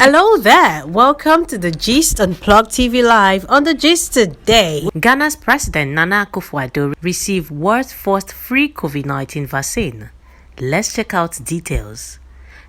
Hello there. Welcome to the Gist Unplugged TV Live on the Gist today. Ghana's President Nana Akufo-Addo received world's first free COVID-19 vaccine. Let's check out details.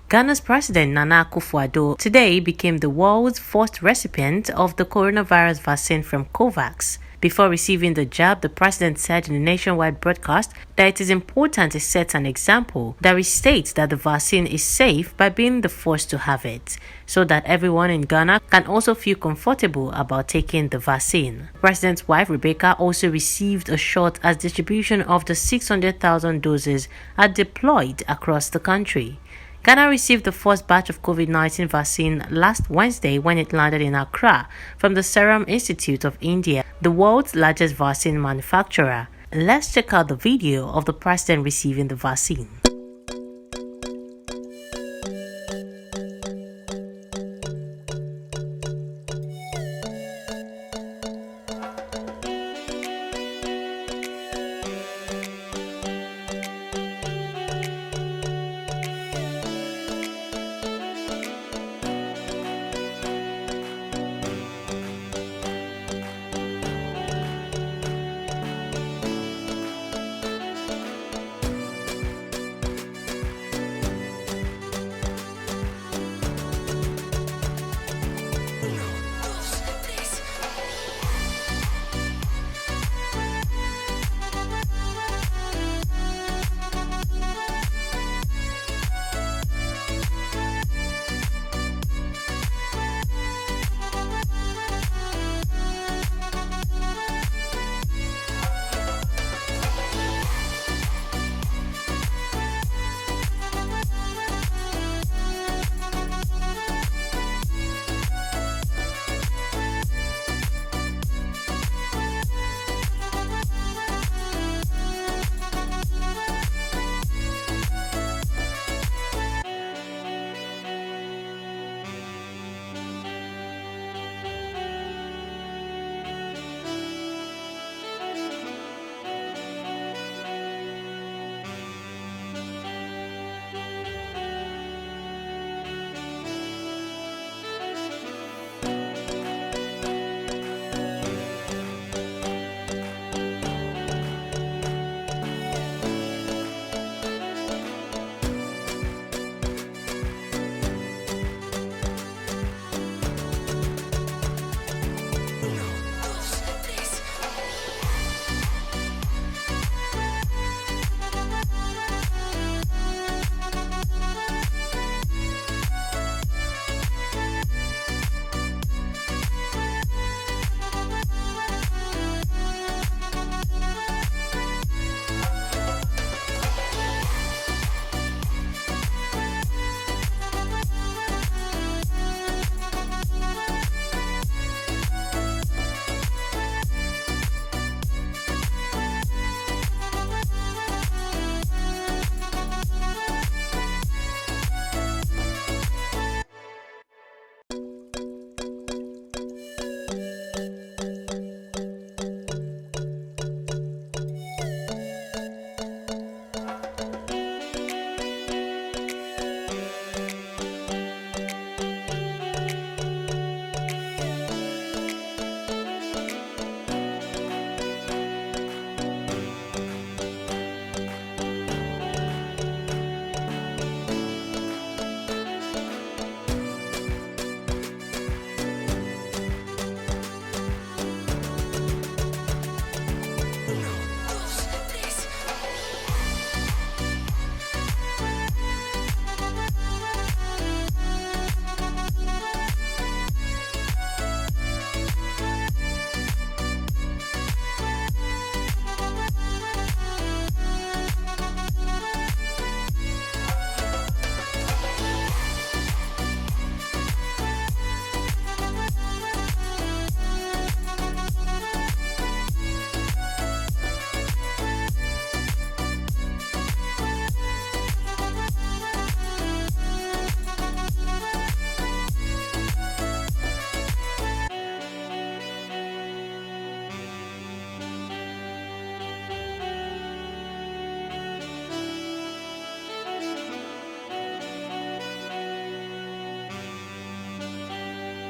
Ghana's President Nana Akufo-Addo today became the world's first recipient of the coronavirus vaccine from COVAX. Before receiving the jab, the president said in a nationwide broadcast that it is important to set an example that restates that the vaccine is safe by being the first to have it, so that everyone in Ghana can also feel comfortable about taking the vaccine. The president's wife, Rebecca, also received a shot as distribution of the 600,000 doses are deployed across the country. Ghana received the first batch of COVID-19 vaccine last Wednesday when it landed in Accra from the Serum Institute of India, the world's largest vaccine manufacturer. Let's check out the video of the president receiving the vaccine.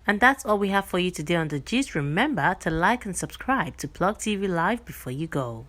And that's all we have for you today on The Gist. Remember to like and subscribe to Plug TV Live before you go.